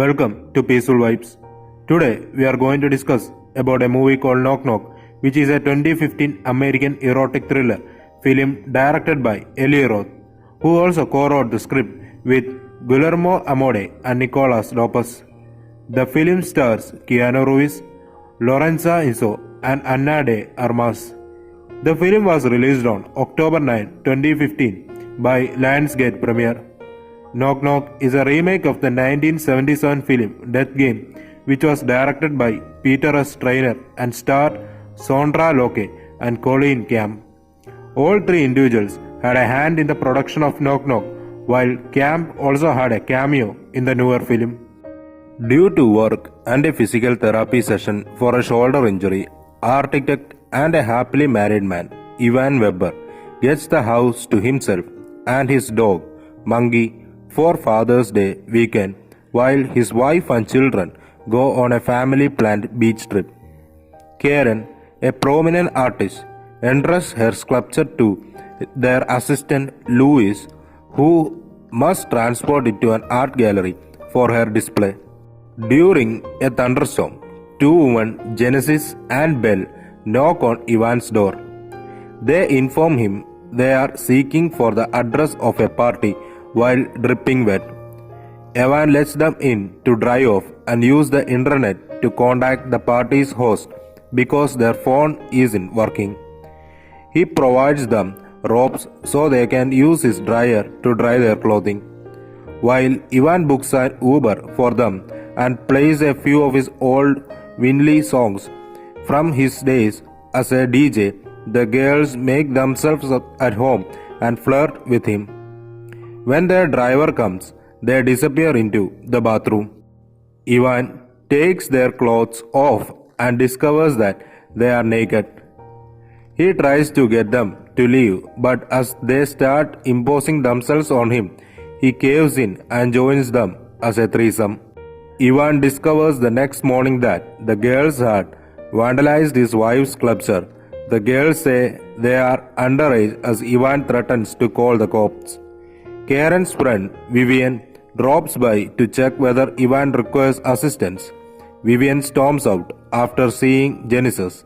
Welcome to Peaceful Vibes. Today we are going to discuss about a movie called Knock Knock, which is a 2015 American erotic thriller film directed by Eli Roth, who also co-wrote the script with Guillermo Amode and Nicolas Lopez. The film stars Keanu Reeves, Lorenza Iso, and Anna de Armas. The film was released on October 9, 2015 by Lionsgate Premiere. Knock Knock is a remake of the 1977 film Death Game, which was directed by Peter S. Trainer and starred Sondra Locke and Colleen Camp. All three individuals had a hand in the production of Knock Knock, while Camp also had a cameo in the newer film. Due to work and a physical therapy session for a shoulder injury, architect and a happily married man, Ivan Weber, gets the house to himself and his dog, Monkey, for Father's Day weekend, while his wife and children go on a family-planned beach trip. Karen, a prominent artist, entrusts her sculpture to their assistant Louis, who must transport it to an art gallery for her display. During a thunderstorm, two women, Genesis and Belle, knock on Ivan's door. They inform him they are seeking for the address of a party while dripping wet. Ivan lets them in to dry off and use the internet to contact the party's host because their phone isn't working. He provides them ropes so they can use his dryer to dry their clothing. While Ivan books an Uber for them and plays a few of his old Winley songs from his days as a DJ, the girls make themselves at home and flirt with him. When their driver comes, they disappear into the bathroom. Ivan takes their clothes off and discovers that they are naked. He tries to get them to leave, but as they start imposing themselves on him, he caves in and joins them as a threesome. Ivan discovers the next morning that the girls had vandalized his wife's sculpture. The girls say they are underage as Ivan threatens to call the cops. Karen's friend Vivian drops by to check whether Ivan requires assistance. Vivian storms out after seeing Genesis.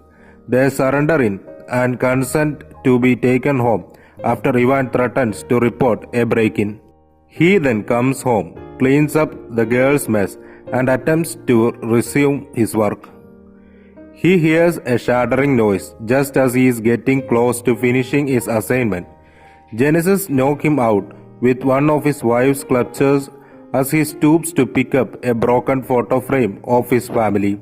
They surrender in and consent to be taken home after Ivan threatens to report a break-in. He then comes home, cleans up the girls' mess, and attempts to resume his work. He hears a shattering noise just as he is getting close to finishing his assignment. Genesis knocks him out with one of his wife's sculptures as he stoops to pick up a broken photo frame of his family.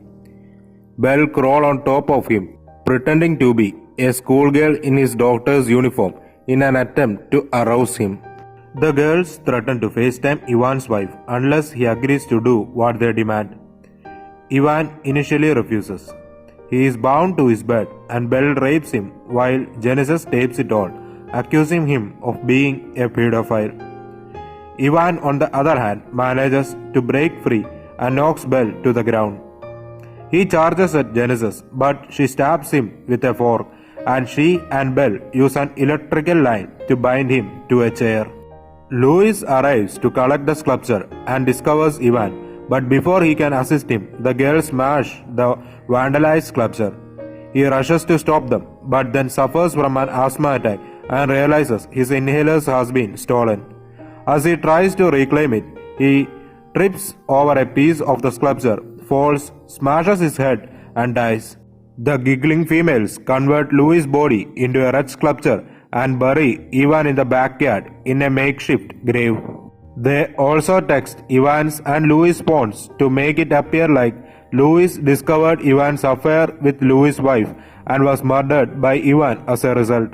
Belle crawls on top of him, pretending to be a schoolgirl in his doctor's uniform in an attempt to arouse him. The girls threaten to FaceTime Ivan's wife unless he agrees to do what they demand. Ivan initially refuses. He is bound to his bed and Belle rapes him while Genesis tapes it on, accusing him of being a pedophile. Ivan, on the other hand, manages to break free and knocks Belle to the ground. He charges at Genesis, but she stabs him with a fork, and she and Belle use an electrical line to bind him to a chair. Louis arrives to collect the sculpture and discovers Ivan, but before he can assist him, the girls smash the vandalized sculpture. He rushes to stop them, but then suffers from an asthma attack and realizes his inhalers has been stolen. As he tries to reclaim it, he trips over a piece of the sculpture, falls, smashes his head, and dies. The giggling females convert Louis' body into a red sculpture and bury Ivan in the backyard in a makeshift grave. They also text Ivan's and Louis' phones to make it appear like Louis discovered Ivan's affair with Louis' wife and was murdered by Ivan as a result.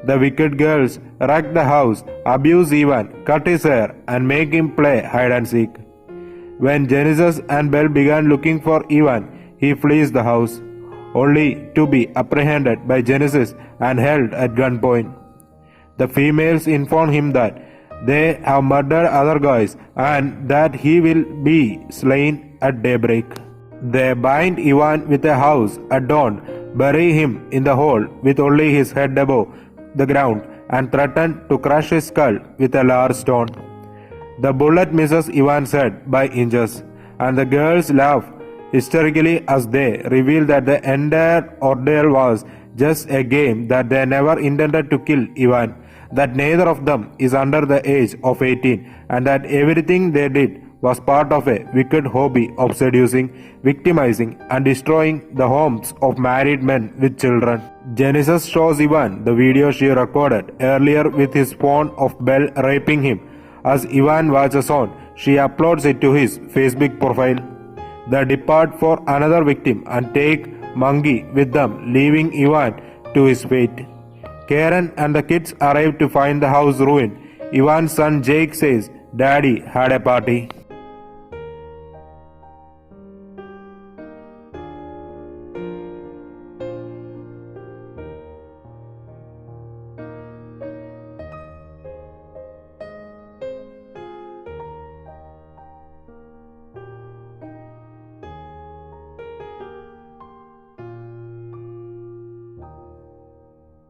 The wicked girls wreck the house, abuse Ivan, cut his hair, and make him play hide and seek. When Genesis and Belle began looking for Ivan, he flees the house, only to be apprehended by Genesis and held at gunpoint. The females inform him that they have murdered other guys and that he will be slain at daybreak. They bind Ivan with a house at dawn, bury him in the hole with only his head above the ground, and threaten to crush his skull with a large stone. The bullet misses Ivan's head by inches, and the girls laugh hysterically as they reveal that the entire ordeal was just a game, that they never intended to kill Ivan, that neither of them is under the age of 18, and that everything they did was part of a wicked hobby of seducing, victimizing, and destroying the homes of married men with children. Genesis shows Ivan the video she recorded earlier with his phone of Bell raping him. As Ivan watches on, she uploads it to his Facebook profile. They depart for another victim and take Monkey with them, leaving Ivan to his fate. Karen and the kids arrive to find the house ruined. Ivan's son Jake says, "Daddy had a party."